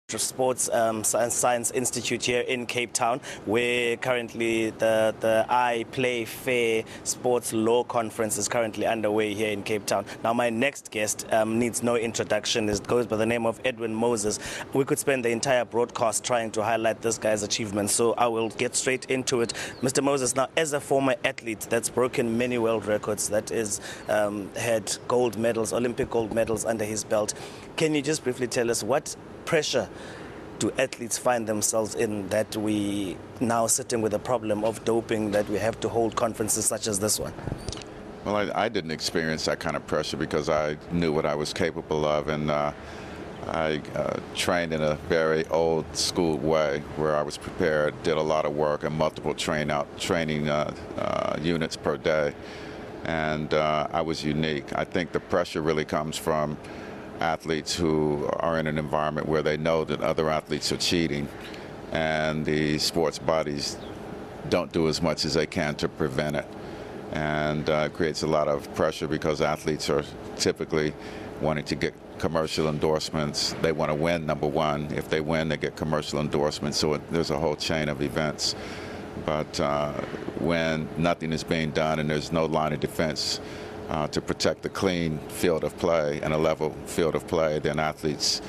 Sports Science Institute here in Cape Town, where currently the I Play Fair Sports Law Conference is currently underway here in Cape Town. Now, my next guest needs no introduction. It goes by the name of Edwin Moses. We could spend the entire broadcast trying to highlight this guy's achievements, so I will get straight into it. Mr. Moses, now, as a former athlete that's broken many world records, that is had gold medals, Olympic gold medals under his belt, can you just briefly tell us what pressure do athletes find themselves in that we now sitting with a problem of doping, that we have to hold conferences such as this one? Well, I didn't experience that kind of pressure because I knew what I was capable of, and I trained in a very old school way where I was prepared, did a lot of work and multiple training units per day, and I was unique. I think the pressure really comes from athletes who are in an environment where they know that other athletes are cheating, and the sports bodies don't do as much as they can to prevent it. And it creates a lot of pressure because athletes are typically wanting to get commercial endorsements. They want to win, number one. If they win, they get commercial endorsements. So there's a whole chain of events. But when nothing is being done and there's no line of defense to protect a clean field of play and a level field of play, then athletes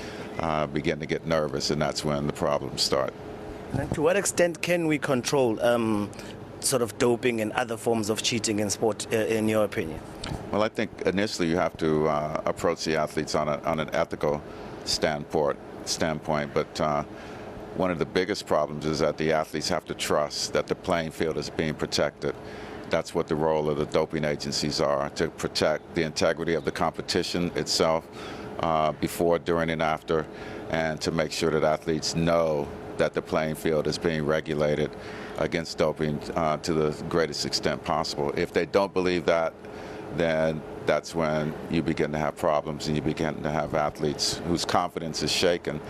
begin to get nervous, and that's when the problems start. And to what extent can we control sort of doping and other forms of cheating in sport, in your opinion? Well, I think initially you have to approach the athletes on an ethical standpoint, but one of the biggest problems is that the athletes have to trust that the playing field is being protected. That's what the role of the doping agencies are, to protect the integrity of the competition itself before, during, and after, and to make sure that athletes know that the playing field is being regulated against doping to the greatest extent possible. If they don't believe that, then that's when you begin to have problems and you begin to have athletes whose confidence is shaken.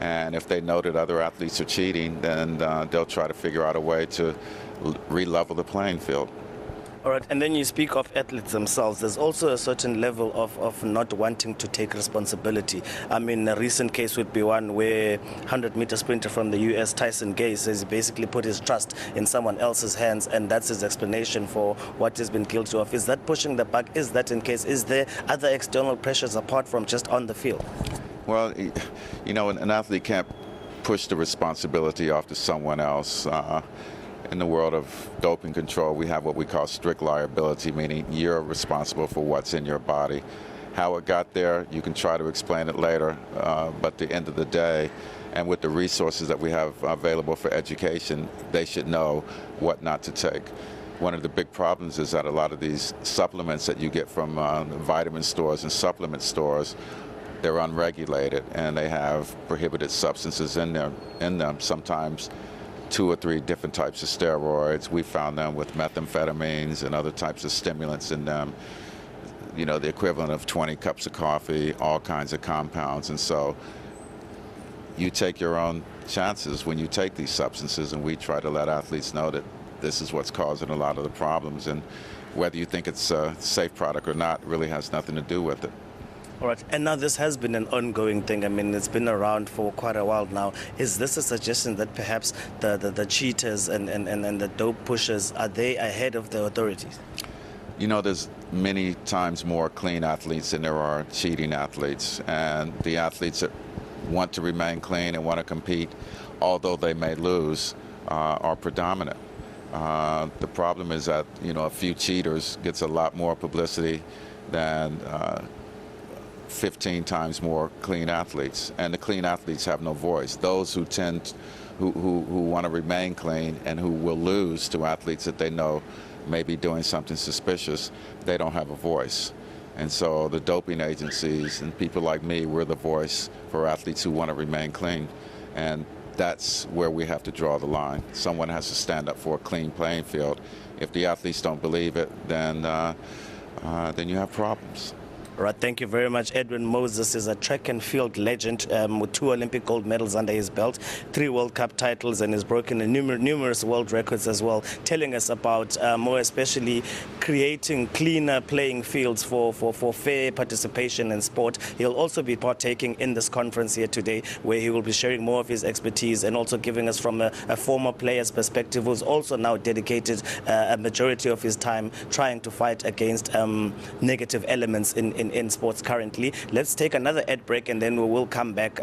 And if they know that other athletes are cheating, then they'll try to figure out a way to re-level the playing field. All right, and then you speak of athletes themselves. There's also a certain level of not wanting to take responsibility. I mean, a recent case would be one where 100-meter sprinter from the US, Tyson Gay, says he basically put his trust in someone else's hands, and that's his explanation for what he's been guilty of. Is that pushing the buck? Is that in case? Is there other external pressures apart from just on the field? Well, you know, an athlete can't push the responsibility off to someone else. In the world of doping control, we have what we call strict liability, meaning you're responsible for what's in your body. How it got there, you can try to explain it later, but at the end of the day, and with the resources that we have available for education, they should know what not to take. One of the big problems is that a lot of these supplements that you get from vitamin stores and supplement stores, they're unregulated and they have prohibited substances in them, sometimes 2 or 3 different types of steroids. We found them with methamphetamines and other types of stimulants in them, you know, the equivalent of 20 cups of coffee, all kinds of compounds. And so you take your own chances when you take these substances, and we try to let athletes know that this is what's causing a lot of the problems, and whether you think it's a safe product or not really has nothing to do with it. All right, and now this has been an ongoing thing. I mean, it's been around for quite a while now. Is this a suggestion that perhaps the cheaters and the dope pushers, are they ahead of the authorities? You know, there's many times more clean athletes than there are cheating athletes, and the athletes that want to remain clean and want to compete, although they may lose, are predominant. The problem is that, you know, a few cheaters gets a lot more publicity than 15 times more clean athletes, and the clean athletes have no voice. Those who want to remain clean and who will lose to athletes that they know may be doing something suspicious, they don't have a voice. And so the doping agencies and people like me, we're the voice for athletes who want to remain clean, and that's where we have to draw the line. Someone has to stand up for a clean playing field. If the athletes don't believe it, then you have problems. Right, thank you very much. Edwin Moses is a track and field legend with 2 Olympic gold medals under his belt, 3 World Cup titles, and has broken numerous world records as well, telling us about more especially creating cleaner playing fields for fair participation in sport. He'll also be partaking in this conference here today, where he will be sharing more of his expertise and also giving us from a former player's perspective, who's also now dedicated a majority of his time trying to fight against negative elements in sports currently. Let's take another ad break and then we will come back.